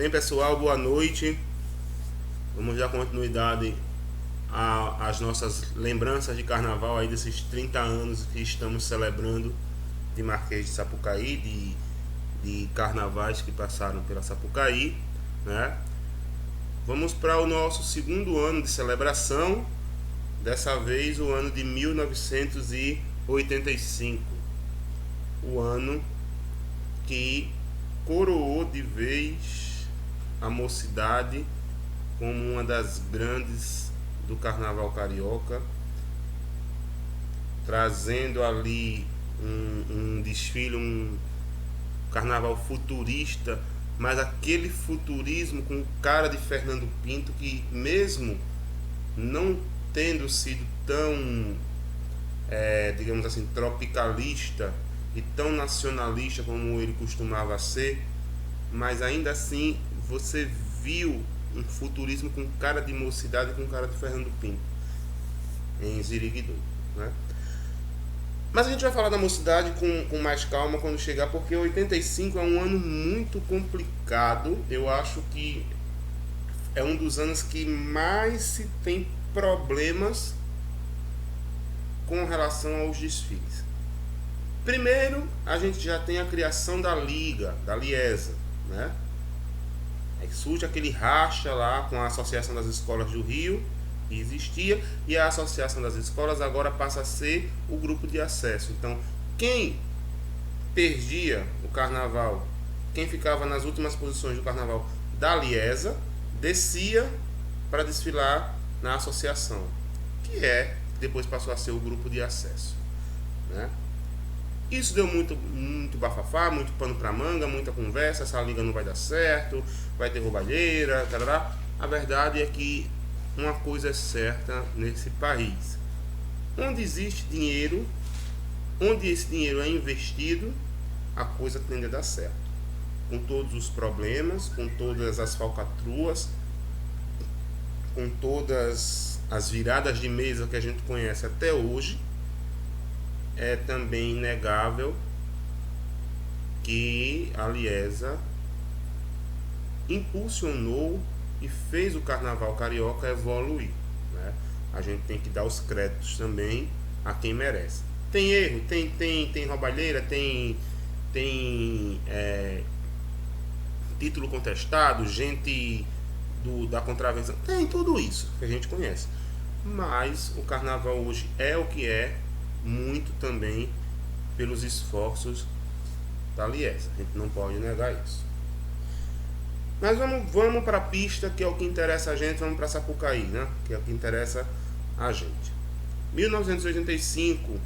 Bem, pessoal, boa noite. Vamos dar continuidade às nossas lembranças de carnaval aí desses 30 anos que estamos celebrando de Marquês de Sapucaí, de carnavais que passaram pela Sapucaí, né? Vamos para o nosso segundo ano de celebração, dessa vez o ano de 1985, o ano que coroou de vez a mocidade como uma das grandes do carnaval carioca, trazendo ali um desfile, um carnaval futurista, mas aquele futurismo com cara de Fernando Pinto, que mesmo não tendo sido tão, digamos assim, tropicalista e tão nacionalista como ele costumava ser, mas ainda assim você viu um futurismo com cara de mocidade e com cara de Fernando Pinto em Ziriguidum, né? Mas a gente vai falar da mocidade com mais calma quando chegar, porque 85 é um ano muito complicado. Eu acho que é um dos anos que mais se tem problemas com relação aos desfiles. Primeiro, a gente já tem a criação da Liga, da Liesa, né? Aí surge aquele racha lá com a Associação das Escolas do Rio, que existia, e a Associação das Escolas agora passa a ser o grupo de acesso. Então, quem perdia o carnaval, quem ficava nas últimas posições do carnaval da Liesa, descia para desfilar na associação, que depois passou a ser o grupo de acesso, né? Isso deu muito bafafá, muito pano pra manga, muita conversa, essa liga não vai dar certo, vai ter roubalheira, tarará. A verdade é que uma coisa é certa nesse país: onde existe dinheiro, onde esse dinheiro é investido, a coisa tende a dar certo. Com todos os problemas, com todas as falcatruas, com todas as viradas de mesa que a gente conhece até hoje, é também inegável que a Liesa impulsionou e fez o carnaval carioca evoluir, né? A gente tem que dar os créditos também a quem merece. Tem erro, tem roubalheira, tem título contestado, gente da contravenção, tem tudo isso que a gente conhece. Mas o carnaval hoje é o que é, muito também pelos esforços da Liesa. A gente não pode negar isso. Mas vamos para a pista, que é o que interessa a gente. Vamos para Sapucaí, né? Que é o que interessa a gente. 1985,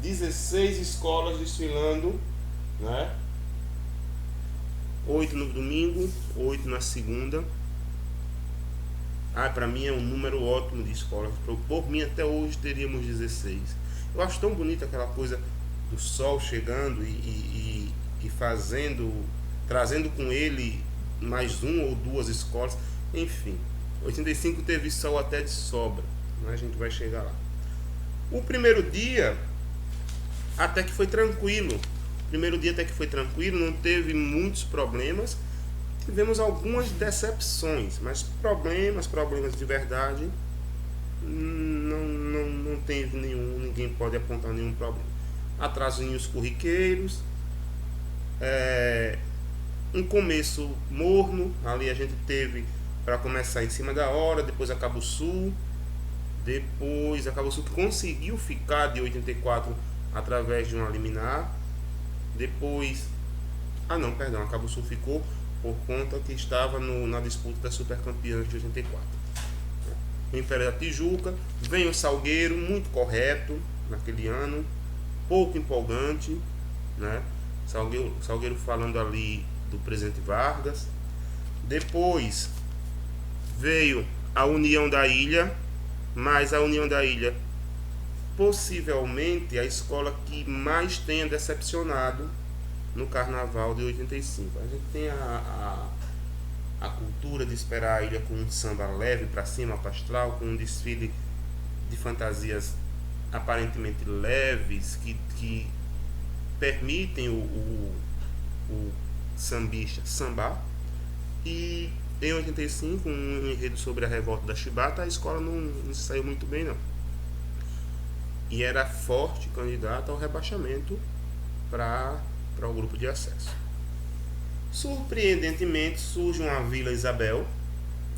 16 escolas desfilando, né? 8 no domingo, 8 na segunda. Para mim é um número ótimo de escolas. Por mim, até hoje teríamos 16. Eu acho tão bonita aquela coisa do sol chegando e trazendo com ele mais uma ou duas escolas. Enfim, 85 teve sol até de sobra, mas a gente vai chegar lá. O primeiro dia até que foi tranquilo. Não teve muitos problemas. Tivemos algumas decepções, mas problemas de verdade não teve nenhum, ninguém pode apontar nenhum problema. Atrasinhos corriqueiros, um começo morno, ali a gente teve para começar em cima da hora, depois a Cabo Sul que conseguiu ficar de 84 através de uma liminar, depois, a Cabo Sul ficou por conta que estava na disputa das supercampeãs de 84. O Império da Tijuca, vem o Salgueiro, muito correto naquele ano, pouco empolgante, né? Salgueiro falando ali do Presidente Vargas. Depois veio a União da Ilha, mas a União da Ilha possivelmente a escola que mais tenha decepcionado no carnaval de 85. A gente tem a cultura de esperar a ilha com um samba leve para cima, pastral, com um desfile de fantasias aparentemente leves que permitem o sambista sambar, E em 85, um enredo sobre a revolta da Chibata, a escola não se saiu muito bem, não. E era forte candidata ao rebaixamento para o grupo de acesso. Surpreendentemente, surge uma Vila Isabel,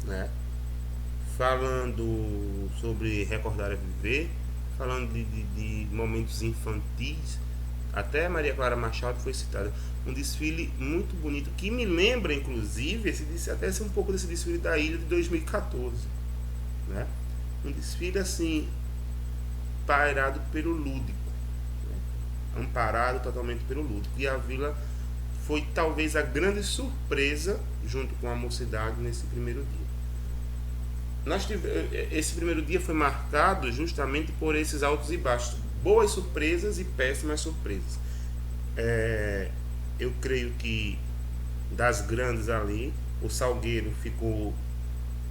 né, falando sobre Recordar é Viver, falando de momentos infantis. Até Maria Clara Machado foi citada. Um desfile muito bonito, que me lembra, inclusive, até um pouco desse desfile da Ilha de 2014. Né? Um desfile, assim, pairado pelo lúdico. Né? Amparado totalmente pelo lúdico. E a Vila foi, talvez, a grande surpresa, junto com a Mocidade, nesse primeiro dia. Esse primeiro dia foi marcado justamente por esses altos e baixos. Boas surpresas e péssimas surpresas. Eu creio que das grandes ali, o Salgueiro ficou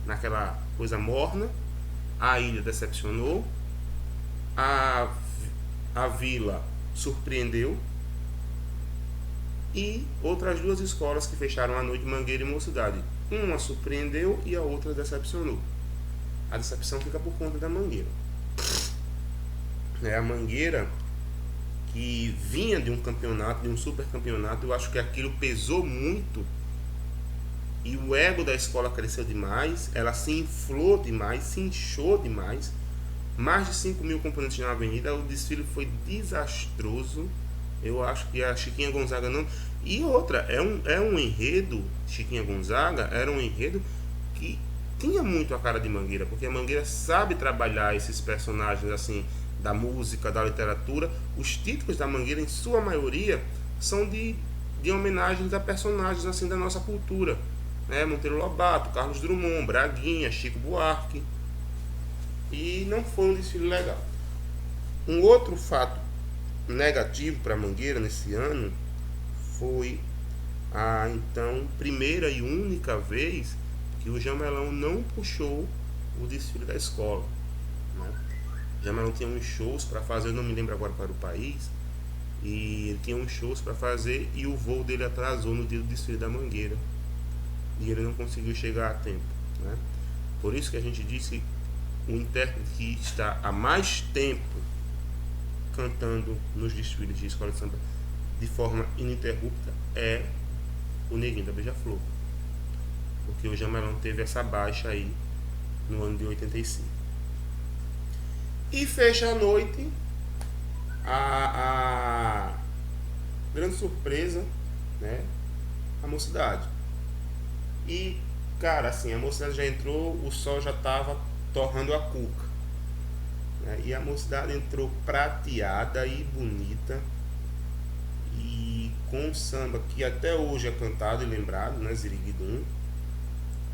naquela coisa morna, a Ilha decepcionou, a Vila surpreendeu, e outras duas escolas que fecharam a noite, Mangueira e Mocidade. Uma surpreendeu e a outra decepcionou. A decepção fica por conta da Mangueira. A Mangueira, que vinha de um campeonato, de um super campeonato, eu acho que aquilo pesou muito e o ego da escola cresceu demais, ela se inflou demais, se inchou demais, mais de 5 mil componentes na avenida, o desfile foi desastroso. Eu acho que a Chiquinha Gonzaga não... E outra, é um enredo, Chiquinha Gonzaga era um enredo que tinha muito a cara de Mangueira, porque a Mangueira sabe trabalhar esses personagens assim, da música, da literatura. Os títulos da Mangueira, em sua maioria, são de homenagens a personagens assim da nossa cultura, né? Monteiro Lobato, Carlos Drummond, Braguinha, Chico Buarque. E não foi um desfile legal. Um outro fato negativo para Mangueira nesse ano foi a então primeira e única vez que o Jamelão não puxou o desfile da escola, né? O Jamelão tinha uns shows para fazer, eu não me lembro agora para o país, e ele tinha uns shows para fazer e o voo dele atrasou no dia do desfile da Mangueira e ele não conseguiu chegar a tempo, né? Por isso que a gente disse que o intérprete que está há mais tempo cantando nos desfiles de escola de samba de forma ininterrupta é o Neguinho da Beija-Flor, porque o Jamelão teve essa baixa aí no ano de 85. E fecha a noite a grande surpresa, né? A Mocidade. E, cara, assim, a Mocidade já entrou, o sol já estava torrando a cuca, né? E a Mocidade entrou prateada e bonita, e com um samba que até hoje é cantado e lembrado, né? Ziriguidum,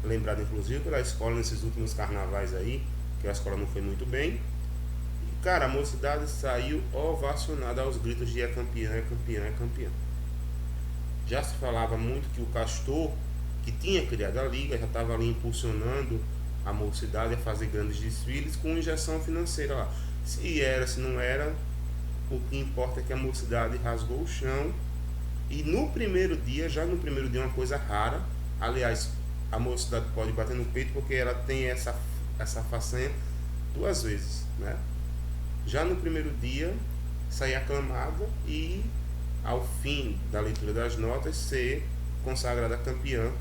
lembrado inclusive pela escola nesses últimos carnavais aí, que a escola não foi muito bem. E, cara, a Mocidade saiu ovacionada aos gritos de é campeã, é campeã, é campeã. Já se falava muito que o Castor, que tinha criado a liga, já estava ali impulsionando a Mocidade a fazer grandes desfiles com injeção financeira lá. Se era, se não era, o que importa é que a Mocidade rasgou o chão. E no primeiro dia, já no primeiro dia, uma coisa rara, aliás, a Mocidade pode bater no peito porque ela tem essa façanha duas vezes, né? Já no primeiro dia, sair aclamada e ao fim da leitura das notas ser consagrada campeã,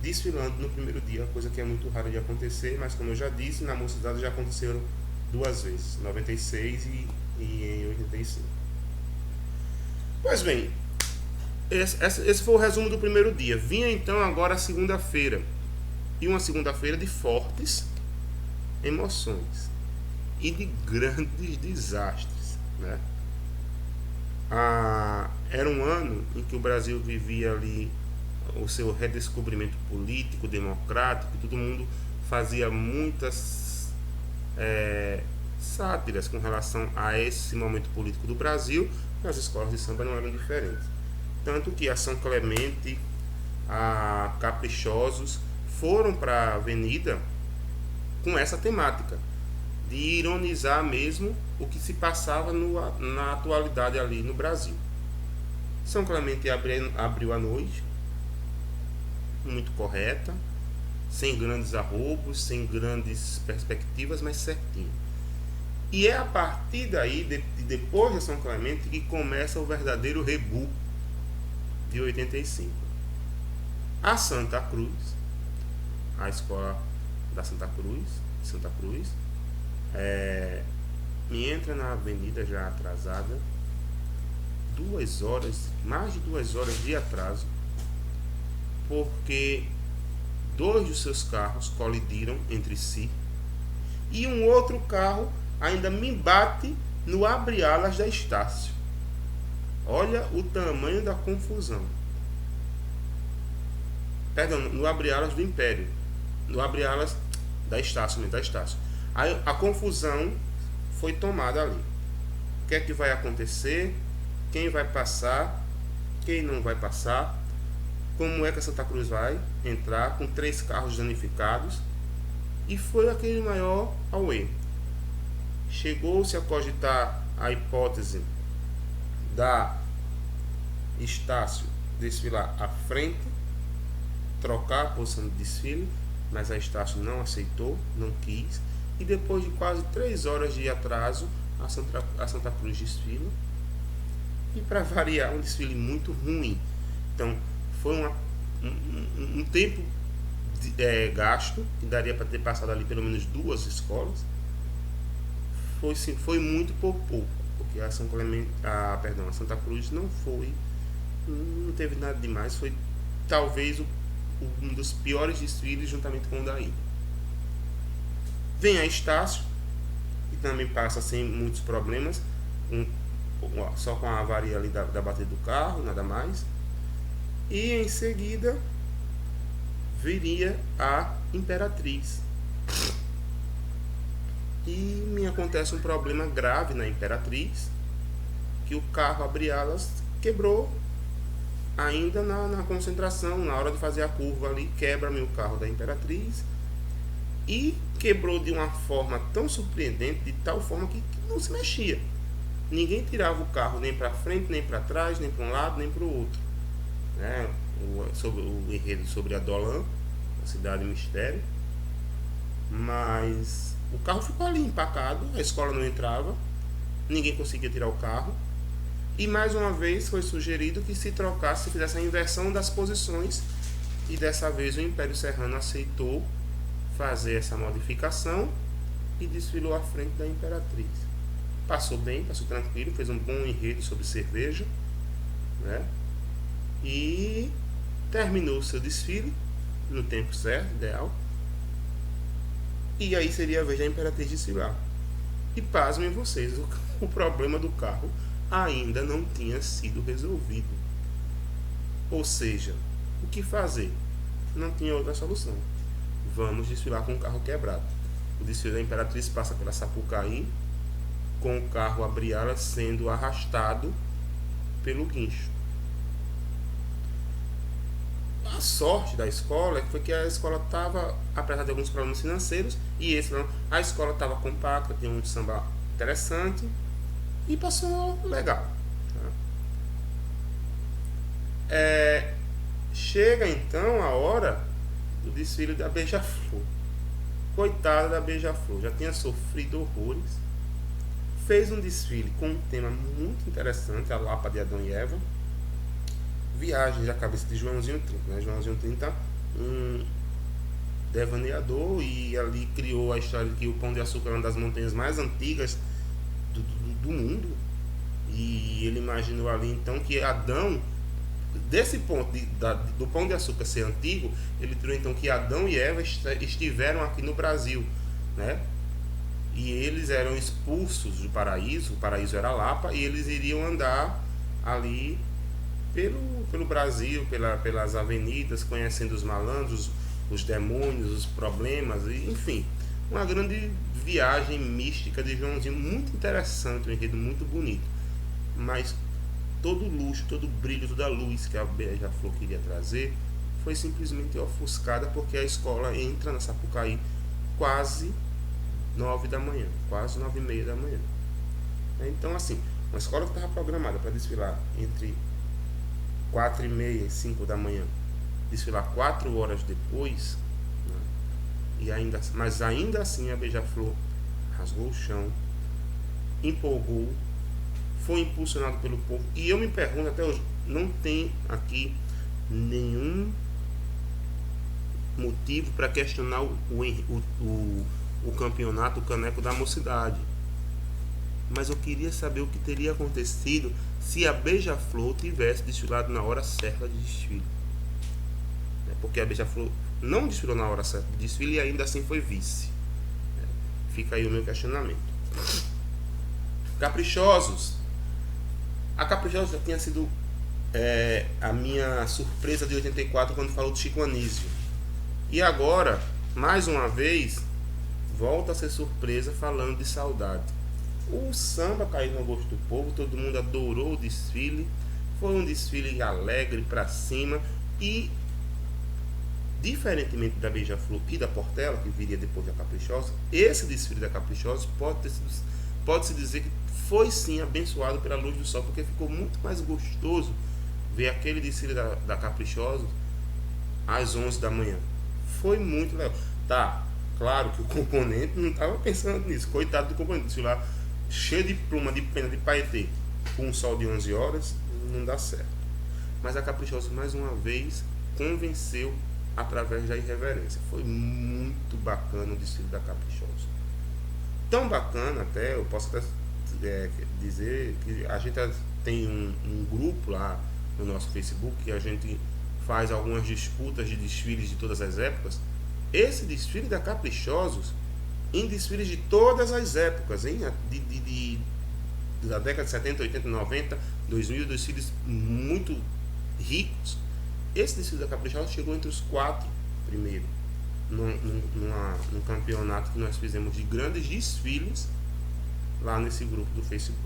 desfilando no primeiro dia, coisa que é muito rara de acontecer, mas como eu já disse, na Mocidade já aconteceram duas vezes, em 96 e em 85. Pois bem, esse foi o resumo do primeiro dia. Vinha então agora a segunda-feira, e uma segunda-feira de fortes emoções e de grandes desastres, né? Era um ano em que o Brasil vivia ali o seu redescobrimento político, democrático, e todo mundo fazia muitas sátiras com relação a esse momento político do Brasil, e as escolas de samba não eram diferentes. Tanto que a São Clemente, a Caprichosos foram para a avenida com essa temática de ironizar mesmo o que se passava na atualidade ali no Brasil. São Clemente abriu a noite muito correta, sem grandes arroubos, sem grandes perspectivas, mas certinho. E é a partir daí, depois de São Clemente, que começa o verdadeiro rebu de 85. A Santa Cruz, a escola da Santa Cruz, me entra na avenida já atrasada, mais de 2 horas de atraso, porque 2 dos seus carros colidiram entre si e um outro carro ainda me bate no abre-alas da Estácio. Olha o tamanho da confusão. Perdão, no abre-alas do Império, no abre-alas da Estácio. Aí a confusão foi tomada ali. O que é que vai acontecer? Quem vai passar? Quem não vai passar? Como é que a Santa Cruz vai entrar com 3 carros danificados? E foi aquele maior auê. Chegou-se a cogitar a hipótese da Estácio desfilar à frente, trocar a posição de desfile, mas a Estácio não aceitou, não quis, e depois de quase 3 horas de atraso, a Santa Cruz desfila, e para variar, um desfile muito ruim. Então foi um tempo gasto, que daria para ter passado ali pelo menos 2 escolas. Foi muito por pouco, porque a Santa Cruz não teve nada demais, foi talvez um dos piores desfiles juntamente com o daí. Vem a Estácio, que também passa sem muitos problemas, só com a avaria ali da batida do carro, nada mais. E em seguida viria a Imperatriz. E me acontece um problema grave na Imperatriz, que o carro abre-alas quebrou ainda na concentração, na hora de fazer a curva ali, quebra-me o carro da Imperatriz, e quebrou de uma forma tão surpreendente, de tal forma que não se mexia. Ninguém tirava o carro nem para frente, nem para trás, nem para um lado, nem para o outro. O enredo sobre a Dolan, a cidade mistério, mas o carro ficou ali empacado, a escola não entrava, ninguém conseguia tirar o carro, e mais uma vez foi sugerido que se trocasse, se fizesse a inversão das posições, e dessa vez o Império Serrano aceitou fazer essa modificação e desfilou à frente da Imperatriz. Passou bem, passou tranquilo, fez um bom enredo sobre cerveja, né? E terminou o seu desfile no tempo certo, ideal. E aí seria a vez da Imperatriz desfilar. E pasmem vocês, o problema do carro ainda não tinha sido resolvido. Ou seja, o que fazer? Não tinha outra solução. Vamos desfilar com o carro quebrado. O desfile da Imperatriz passa pela Sapucaí, com o carro abre-alas sendo arrastado pelo guincho. A sorte da escola foi que a escola estava, apesar de alguns problemas financeiros, a escola estava compacta, tinha um samba interessante e passou legal. Chega então a hora do desfile da Beija-Flor. Coitada da Beija-Flor, já tinha sofrido horrores. Fez um desfile com um tema muito interessante, a Lapa de Adão e Eva. Viagem da cabeça de Joãozinho 30, né? Joãozinho 30, um devaneador, e ali criou a história de que o Pão de Açúcar é uma das montanhas mais antigas do mundo, e ele imaginou ali então que Adão, desse ponto do Pão de Açúcar ser antigo, ele tirou então que Adão e Eva estiveram aqui no Brasil, né? E eles eram expulsos do paraíso, o paraíso era Lapa, e eles iriam andar ali pelo Brasil, pelas avenidas, conhecendo os malandros, os demônios, os problemas, enfim, uma grande viagem mística de Joãozinho, muito interessante, um enredo muito bonito, mas todo o luxo, todo o brilho, toda a luz que a Beija-Flor queria trazer foi simplesmente ofuscada, porque a escola entra na Sapucaí quase 9 da manhã, quase 9h30 da manhã. Então, assim, uma escola que estava programada para desfilar entre 4h30 e 5 da manhã, desfilar 4 horas depois, né? Mas ainda assim a Beija-Flor rasgou o chão, empolgou, foi impulsionado pelo povo. E eu me pergunto até hoje, não tem aqui nenhum motivo para questionar o campeonato, o caneco da mocidade. Mas eu queria saber o que teria acontecido se a Beija-Flor tivesse desfilado na hora certa de desfile. Porque a Beija-Flor não desfilou na hora certa de desfile e ainda assim foi vice. Fica aí o meu questionamento. Caprichosos. A Caprichosos já tinha sido a minha surpresa de 84 quando falou do Chico Anísio. E agora, mais uma vez, volta a ser surpresa falando de Saudade. O samba caiu no gosto do povo, todo mundo adorou o desfile. Foi um desfile alegre pra cima e, diferentemente da Beija-Flor e da Portela, que viria depois da Caprichosa, esse desfile da Caprichosa pode-se dizer que foi sim abençoado pela luz do sol, porque ficou muito mais gostoso ver aquele desfile da Caprichosa às 11 da manhã. Foi muito legal. Tá, claro que o componente não estava pensando nisso. Coitado do componente, desfilar cheio de pluma, de pena, de paetê, com um sol de 11 horas, não dá certo. Mas a Caprichosa, mais uma vez, convenceu através da irreverência. Foi muito bacana o desfile da Caprichosa. Tão bacana até, eu posso até dizer que a gente tem um grupo lá no nosso Facebook que a gente faz algumas disputas de desfiles de todas as épocas. Esse desfile da Caprichosos, em desfiles de todas as épocas, hein? Da década de 70, 80, 90, 2000, desfiles muito ricos. Esse desfile da Caprichosos chegou entre os 4 primeiros num campeonato que nós fizemos de grandes desfiles lá nesse grupo do Facebook,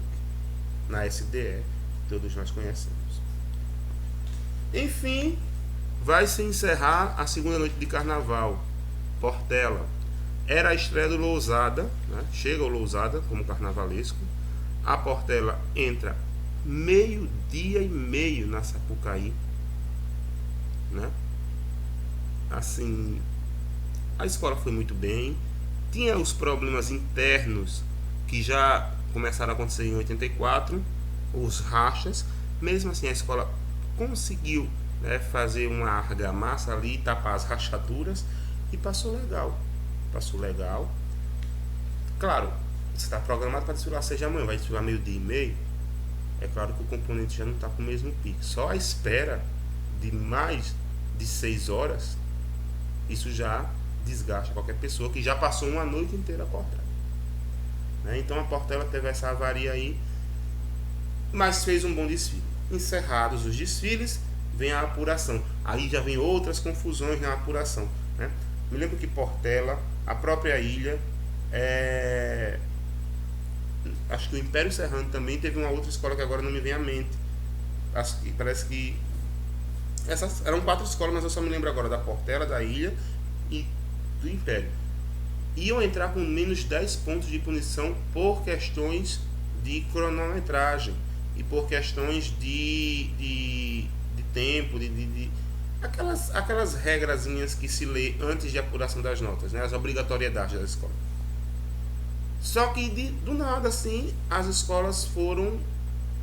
na SDE, todos nós conhecemos. Enfim, vai se encerrar a segunda noite de carnaval. Portela. Era a estreia do Lousada, né? Chega o Lousada como carnavalesco. A Portela entra 12h30 na Sapucaí, né? Assim, a escola foi muito bem. Tinha os problemas internos que já começaram a acontecer em 84, os rachas. Mesmo assim, a escola conseguiu, né, fazer uma argamassa ali, tapar as rachaduras e passou legal. Claro, você está programado para desfilar 6 da manhã, vai desfilar 12h30. É claro que o componente já não está com o mesmo pico. Só a espera de mais de 6 horas, isso já desgasta qualquer pessoa que já passou uma noite inteira acordada, né? Então a Portela teve essa avaria aí, mas fez um bom desfile. Encerrados os desfiles, vem a apuração. Aí já vem outras confusões na apuração, né? Me lembro que Portela, a própria ilha, acho que o Império Serrano também teve uma outra escola que agora não me vem à mente. Acho que parece que essas eram 4 escolas, mas eu só me lembro agora da Portela, da ilha e do Império. Iam entrar com menos 10 pontos de punição por questões de cronometragem e por questões de tempo, aquelas regrazinhas que se lê antes de apuração das notas, né? As obrigatoriedades da escola. Só que do nada assim as escolas foram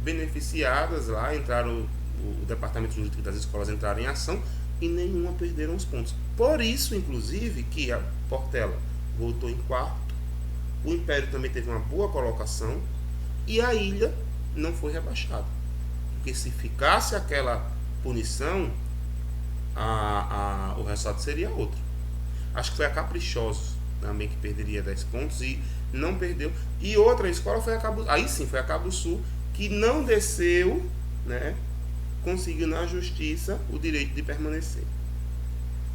beneficiadas lá, entraram o departamento jurídico das escolas entraram em ação e nenhuma perderam os pontos. Por isso, inclusive, que a Portela voltou em 4º, o Império também teve uma boa colocação e a ilha não foi rebaixada. Porque se ficasse aquela punição, o resultado seria outro. Acho que foi a Caprichosos também que perderia 10 pontos e não perdeu. E outra escola foi a Cabo Sul, que não desceu, né? Conseguiu na justiça o direito de permanecer.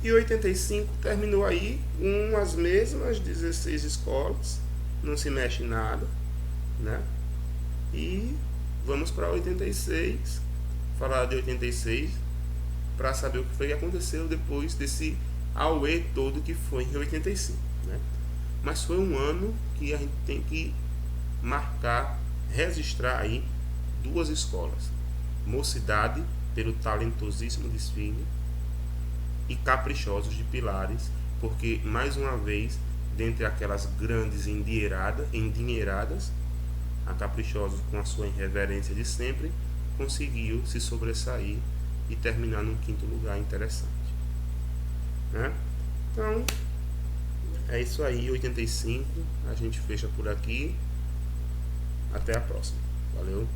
E 85 terminou aí com as mesmas 16 escolas, não se mexe nada, né? E vamos para 86, falar de 86, para saber o que foi que aconteceu depois desse auê todo que foi em 85, né? Mas foi um ano que a gente tem que marcar, registrar aí 2 escolas. Mocidade, pelo talentosíssimo desfile, e Caprichosos de Pilares, porque mais uma vez, dentre aquelas grandes endinheiradas, a Caprichosos, com a sua irreverência de sempre, conseguiu se sobressair e terminar num quinto lugar interessante, né? Então é isso aí, 85, a gente fecha por aqui, até a próxima, valeu.